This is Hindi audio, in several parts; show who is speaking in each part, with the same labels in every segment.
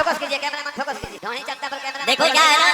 Speaker 1: फोकस कीजिए, कैमरामैन फोकस कीजिए। ढोणी चलता पर कैमरा।
Speaker 2: देखो क्या है ना,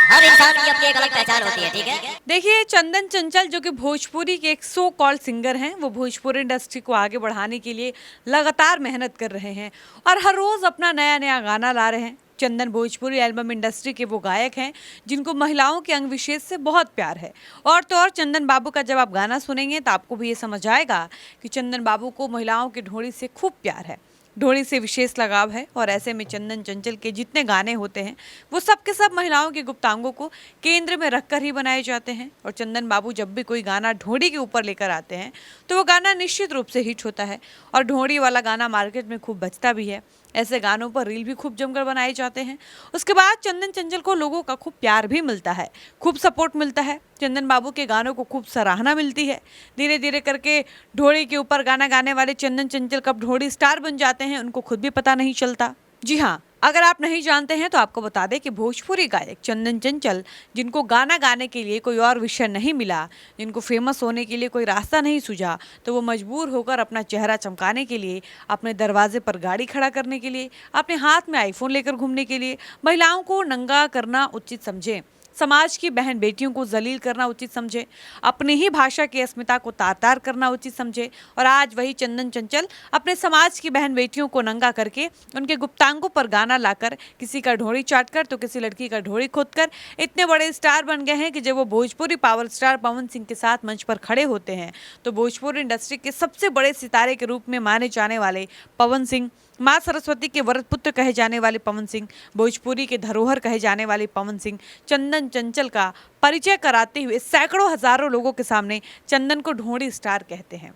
Speaker 2: हर इंसान की अपनी एक अलग पहचान होती है, ठीक है।
Speaker 3: देखिए चंदन चंचल जो कि भोजपुरी के एक सो कॉल्ड सिंगर हैं, वो भोजपुरी इंडस्ट्री को आगे बढ़ाने के लिए लगातार मेहनत कर रहे हैं और हर रोज अपना नया नया गाना ला रहे हैं। चंदन भोजपुरी एल्बम इंडस्ट्री के वो गायक हैं जिनको महिलाओं के अंग विशेष से बहुत प्यार है। और तो और चंदन बाबू का जब आप गाना सुनेंगे तो आपको भी ये समझ आएगा कि चंदन बाबू को महिलाओं की ढोड़ी से खूब प्यार है, ढोड़ी से विशेष लगाव है। और ऐसे में चंदन चंचल के जितने गाने होते हैं वो सब के सब महिलाओं के गुप्तांगों को केंद्र में रखकर ही बनाए जाते हैं। और चंदन बाबू जब भी कोई गाना ढोड़ी के ऊपर लेकर आते हैं तो वो गाना निश्चित रूप से हिट होता है और ढोड़ी वाला गाना मार्केट में खूब बचता भी है। ऐसे गानों पर रील भी खूब जमकर बनाए जाते हैं। उसके बाद चंदन चंचल को लोगों का खूब प्यार भी मिलता है, खूब सपोर्ट मिलता है। चंदन बाबू के गानों को खूब सराहना मिलती है। धीरे धीरे करके ढोड़ी के ऊपर गाना गाने वाले चंदन चंचल कब ढोड़ी स्टार बन जाते हैं उनको खुद भी पता नहीं चलता। जी हाँ, अगर आप नहीं जानते हैं तो आपको बता दें कि भोजपुरी गायक चंदन चंचल, जिनको गाना गाने के लिए कोई और विषय नहीं मिला, जिनको फेमस होने के लिए कोई रास्ता नहीं सूझा, तो वो मजबूर होकर अपना चेहरा चमकाने के लिए, अपने दरवाजे पर गाड़ी खड़ा करने के लिए, अपने हाथ में आईफोन लेकर घूमने के लिए महिलाओं को नंगा करना उचित समझे, समाज की बहन बेटियों को जलील करना उचित समझे, अपनी ही भाषा की अस्मिता को तार तार करना उचित समझे। और आज वही चंदन चंचल अपने समाज की बहन बेटियों को नंगा करके उनके गुप्तांगों पर गाना लाकर, किसी का ढोड़ी चाटकर तो किसी लड़की का ढोड़ी खोदकर इतने बड़े स्टार बन गए हैं कि जब वो भोजपुरी पावर स्टार पवन सिंह के साथ मंच पर खड़े होते हैं तो भोजपुरी इंडस्ट्री के सबसे बड़े सितारे के रूप में माने जाने वाले पवन सिंह, माँ सरस्वती के वरद पुत्र कहे जाने वाले पवन सिंह, भोजपुरी के धरोहर कहे जाने वाले पवन सिंह, चंदन चंचल का परिचय कराते हुए सैकड़ों हजारों लोगों के सामने चंदन को ढोड़ी स्टार कहते हैं।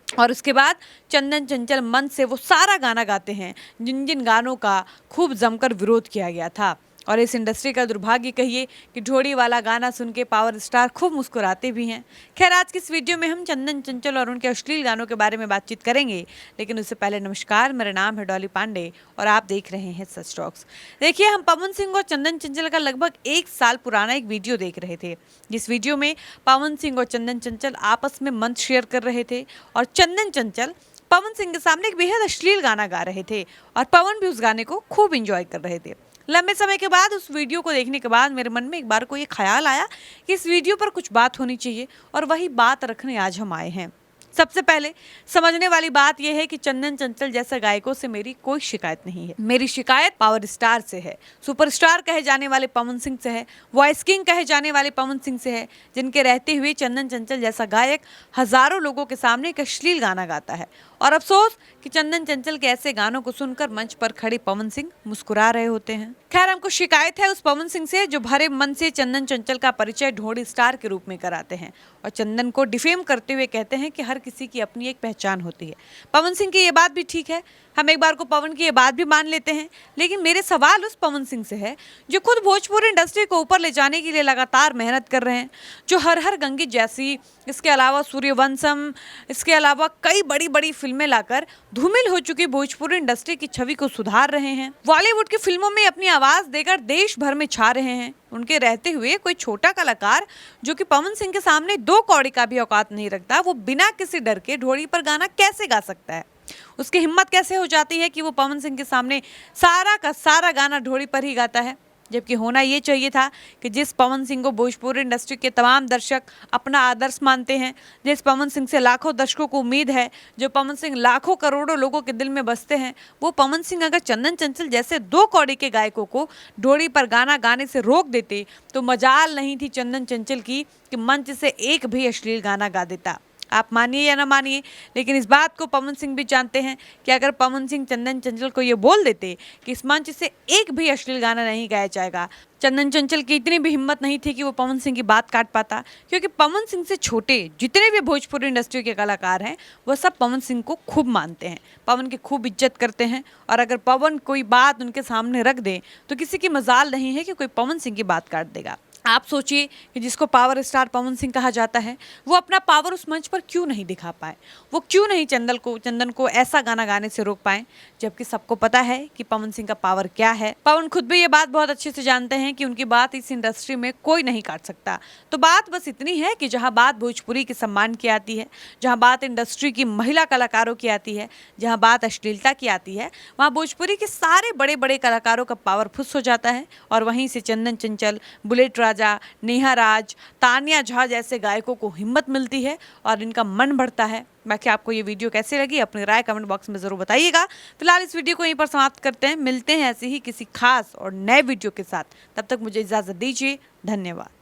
Speaker 3: और उसके बाद चंदन चंचल मंच से वो सारा गाना गाते हैं जिन जिन गानों का खूब जमकर विरोध किया गया था। और इस इंडस्ट्री का दुर्भाग्य कहिए कि ढोड़ी वाला गाना सुन के पावर स्टार खूब मुस्कुराते भी हैं। खैर, आज की इस वीडियो में हम चंदन चंचल और उनके अश्लील गानों के बारे में बातचीत करेंगे, लेकिन उससे पहले नमस्कार, मेरा नाम है डॉली पांडे और आप देख रहे हैं सच टॉक्स। देखिए, हम पवन सिंह और चंदन चंचल का लगभग 1 साल पुराना एक वीडियो देख रहे थे, जिस वीडियो में पवन सिंह और चंदन चंचल आपस में मंच शेयर कर रहे थे और चंदन चंचल पवन सिंह के सामने एक बेहद अश्लील गाना गा रहे थे और पवन भी उस गाने को खूब इंजॉय कर रहे थे। लंबे समय के बाद उस वीडियो को देखने के बाद मेरे मन में एक बार को ये ख्याल आया कि इस वीडियो पर कुछ बात होनी चाहिए और वही बात रखने आज हम आए हैं। सबसे पहले समझने वाली बात यह है कि चंदन चंचल जैसे गायकों से मेरी कोई शिकायत नहीं है। मेरी शिकायत पावर स्टार से है, सुपरस्टार कहे जाने वाले पवन सिंह से है, वॉइस किंग कहे जाने वाले पवन सिंह से है, जिनके रहते हुए चंदन चंचल जैसा गायक हजारों लोगों के सामने एक अश्लील गाना गाता है। और अफसोस कि चंदन चंचल के ऐसे गानों को सुनकर मंच पर खड़े पवन सिंह मुस्कुरा रहे होते हैं। खैर, हमको शिकायत है उस पवन सिंह से जो भरे मन से चंदन चंचल का परिचय ढोड़ी स्टार के रूप में कराते हैं और चंदन को डिफेम करते हुए कहते हैं कि हर किसी की अपनी एक पहचान होती है। पवन सिंह की ये बात भी ठीक है, हम एक बार को पवन की ये बात भी मान लेते हैं, लेकिन मेरे सवाल उस पवन सिंह से है जो खुद भोजपुरी इंडस्ट्री को ऊपर ले जाने के लिए लगातार मेहनत कर रहे हैं, जो हर हर गंगी जैसी, इसके अलावा सूर्यवंशम, इसके अलावा कई बड़ी बड़ी फिल्में लाकर धूमिल हो चुकी भोजपुरी इंडस्ट्री की छवि को सुधार रहे हैं, बॉलीवुड की फिल्मों में अपनी आवाज देकर देश भर में छा रहे हैं। उनके रहते हुए कोई छोटा कलाकार जो कि पवन सिंह के सामने 2 कौड़ी का भी औकात नहीं रखता, वो बिना किसी डर के ढोड़ी पर गाना कैसे गा सकता है? उसकी हिम्मत कैसे हो जाती है कि वो पवन सिंह के सामने सारा का सारा गाना ढोड़ी पर ही गाता है? जबकि होना ये चाहिए था कि जिस पवन सिंह को भोजपुरी इंडस्ट्री के तमाम दर्शक अपना आदर्श मानते हैं, जिस पवन सिंह से लाखों दर्शकों को उम्मीद है, जो पवन सिंह लाखों करोड़ों लोगों के दिल में बसते हैं, वो पवन सिंह अगर चंदन चंचल जैसे 2 कौड़ी के गायकों को ढोड़ी पर गाना गाने से रोक देते तो मजाल नहीं थी चंदन चंचल की कि मंच से एक भी अश्लील गाना गा देता। आप मानिए या ना मानिए, लेकिन इस बात को पवन सिंह भी जानते हैं कि अगर पवन सिंह चंदन चंचल को ये बोल देते कि इस मंच से एक भी अश्लील गाना नहीं गाया जाएगा, चंदन चंचल की इतनी भी हिम्मत नहीं थी कि वो पवन सिंह की बात काट पाता, क्योंकि पवन सिंह से छोटे जितने भी भोजपुरी इंडस्ट्री के कलाकार हैं वो सब पवन सिंह को खूब मानते हैं, पवन की खूब इज्जत करते हैं। और अगर पवन कोई बात उनके सामने रख दे तो किसी की मजाल नहीं है कि कोई पवन सिंह की बात काट देगा। आप सोचिए कि जिसको पावर स्टार पवन सिंह कहा जाता है, वो अपना पावर उस मंच पर क्यों नहीं दिखा पाए, वो क्यों नहीं चंदन को ऐसा गाना गाने से रोक पाए, जबकि सबको पता है कि पवन सिंह का पावर क्या है। पवन खुद भी ये बात बहुत अच्छे से जानते हैं कि उनकी बात इस इंडस्ट्री में कोई नहीं काट सकता। तो बात बस इतनी है कि जहाँ बात भोजपुरी के सम्मान की आती है, जहाँ बात इंडस्ट्री की महिला कलाकारों की आती है, जहाँ बात अश्लीलता की आती है, वहाँ भोजपुरी के सारे बड़े बड़े कलाकारों का पावर फुस हो जाता है। और वहीं से चंदन चंचल, बुलेट राजा, नेहा राज, तानिया झा जैसे गायकों को हिम्मत मिलती है और इनका मन बढ़ता है। बाकी आपको ये वीडियो कैसी लगी, अपनी राय कमेंट बॉक्स में ज़रूर बताइएगा। फिलहाल इस वीडियो को यहीं पर समाप्त करते हैं, मिलते हैं ऐसे ही किसी खास और नए वीडियो के साथ। तब तक मुझे इजाज़त दीजिए, धन्यवाद।